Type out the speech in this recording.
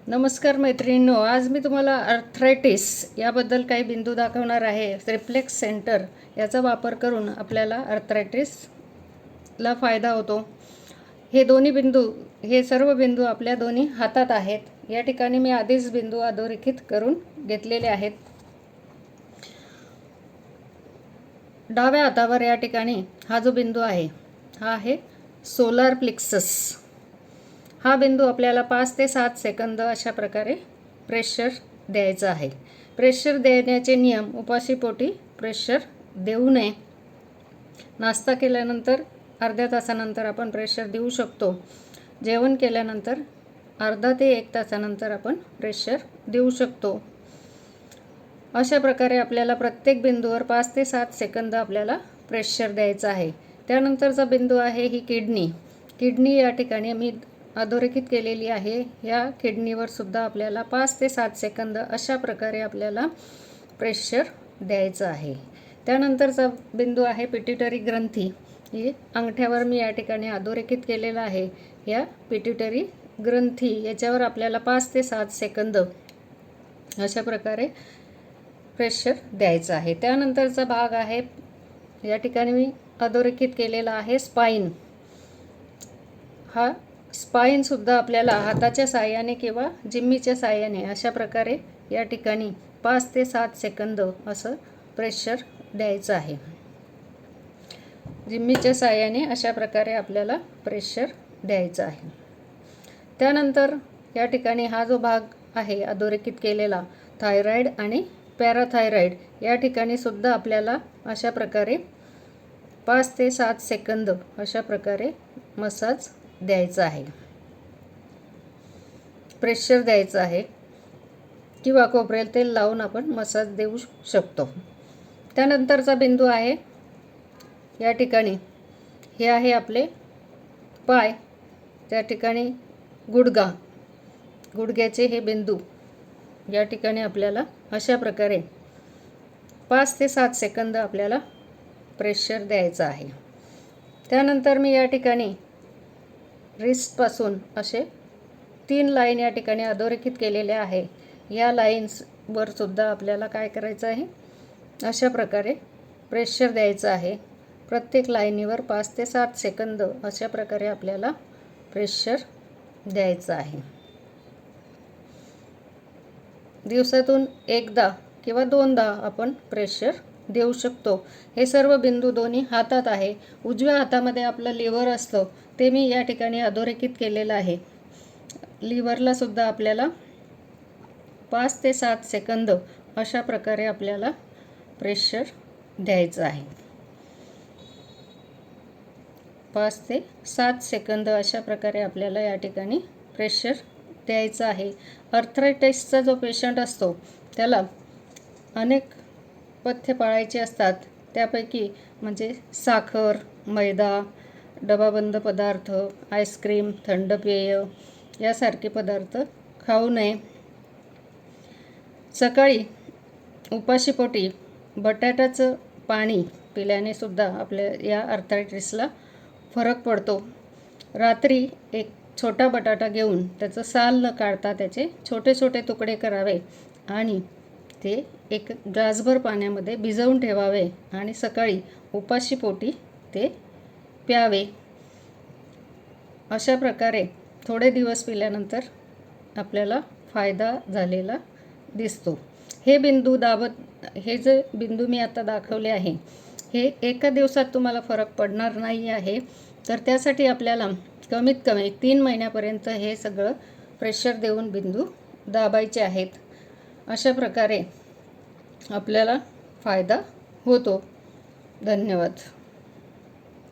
नमस्कार मैत्रिणींनो, आज मी तुम्हाला आर्थरायटिस याबद्दल काही बिंदू दाखवणार आहे. रिफ्लेक्स सेंटर याचा वापर करून आपल्याला आर्थरायटिसला फायदा होतो. हे सर्व बिंदू आपल्या दोन्ही हातात आहेत. या ठिकाणी मी आधीच बिंदू अधोरेखित करून घेतलेले आहेत. डाव्या हातावर या ठिकाणी हा जो बिंदू आहे हा आहे सोलार प्लेक्सस. हा बिंदू आपल्याला 5 ते 7 सेकंद अशा प्रकारे प्रेशर द्यायचं आहे. प्रेशर देण्याचे नियम: उपाशीपोटी प्रेशर देऊ नये. नाश्ता केल्यानंतर अर्ध्या तासानंतर आपण प्रेशर देऊ शकतो. जेवण केल्यानंतर अर्धा ते 1 तासानंतर आपण प्रेशर देऊ शकतो. अशा प्रकारे आपल्याला प्रत्येक बिंदूवर 5 ते 7 सेकंद आपल्याला प्रेशर द्यायचं आहे. त्यानंतरचा बिंदू आहे ही किडनी या ठिकाणी मी अधोरेखित केलेली आहे. या किडनीवर सुद्धा आपल्याला 5 ते 7 सेकंद अशा प्रकारे आपल्याला प्रेशर द्यायचं आहे. त्यानंतरचा बिंदू आहे पिट्युटरी ग्रंथी. ही अंगठ्यावर मी या ठिकाणी अधोरेखित केलेला आहे. या पिट्युटरी ग्रंथी याच्यावर आपल्याला 5 ते 7 सेकंद अशा प्रकारे प्रेशर द्यायचं आहे. त्यानंतरचा भाग आहे या ठिकाणी मी अधोरेखित केलेला आहे स्पाईन. हा स्पाईनसुद्धा आपल्याला हाताच्या साहाय्याने किंवा जिम्मीच्या साहाय्याने अशा प्रकारे या ठिकाणी 5 ते 7 सेकंद असं प्रेशर द्यायचं आहे. जिम्मीच्या साहाय्याने अशा प्रकारे आपल्याला प्रेशर द्यायचं आहे. त्यानंतर या ठिकाणी हा जो भाग आहे अधोरेखित केलेला थायरॉईड आणि पॅराथायरॉईड या ठिकाणी सुद्धा आपल्याला अशा प्रकारे 5 ते 7 सेकंद अशा प्रकारे मसाज द्यायचा आहे, प्रेशर द्यायचं आहे किंवा खोबरेल तेल लावून आपण मसाज देऊ शकतो. त्यानंतरचा बिंदू आहे या ठिकाणी हे आहे आपले पाय. त्या ठिकाणी गुडघ्याचे हे बिंदू या ठिकाणी आपल्याला अशा प्रकारे 5 ते 7 सेकंद आपल्याला प्रेशर द्यायचं आहे. त्यानंतर मी या ठिकाणी रिस्टपासून असे 3 लाईन या ठिकाणी अधोरेखित केलेल्या आहे. या लाईन्सवर सुद्धा आपल्याला काय करायचं आहे, अशा प्रकारे प्रेशर द्यायचं आहे. प्रत्येक लाईनीवर 5 ते 7 सेकंद अशा प्रकारे आपल्याला प्रेशर द्यायचं आहे. दिवसातून एकदा किंवा 2दा आपण प्रेशर देऊ शकतो. हे सर्व बिंदू दोन्ही हातात आहे. उजव्या हातामध्ये आपलं लिव्हर असतं ते मी या ठिकाणी अधोरेखित केलेलं आहे. लिव्हरला सुद्धा आपल्याला 5 ते 7 सेकंद अशा प्रकारे आपल्याला प्रेशर द्यायचं आहे. 5 ते 7 सेकंद अशा प्रकारे आपल्याला या ठिकाणी प्रेशर द्यायचं आहे. आर्थरायटिसचा जो पेशंट असतो त्याला अनेक पथ्य पाळायचे असतात. त्यापैकी म्हणजे साखर, मैदा, डबाबंद पदार्थ, आईस्क्रीम, थंड पेय यासारखे पदार्थ खाऊ नये. सकाळी उपाशीपोटी बटाट्याचं पाणी पिल्याने सुद्धा आपल्या या आर्थरायटिसला फरक पडतो. रात्री एक छोटा बटाटा घेऊन त्याचं साल न काढता त्याचे छोटे छोटे तुकडे करावे आणि ते एक ग्लासभर पाण्यामध्ये भिजवून ठेवावे आणि सकाळी उपाशीपोटी ते प्यावे. अशा प्रकारे थोडे दिवस पिल्यानंतर आपल्याला फायदा झालेला दिसतो. हे जे बिंदू मी आता दाखवले आहे हे एका दिवसात तुम्हाला फरक पडणार नाही आहे. तर त्यासाठी आपल्याला कमीत कमी 3 महिन्यापर्यंत हे सगळं प्रेशर देऊन बिंदू दाबायचे आहेत. अशा प्रकारे आपल्याला फायदा होतो. धन्यवाद.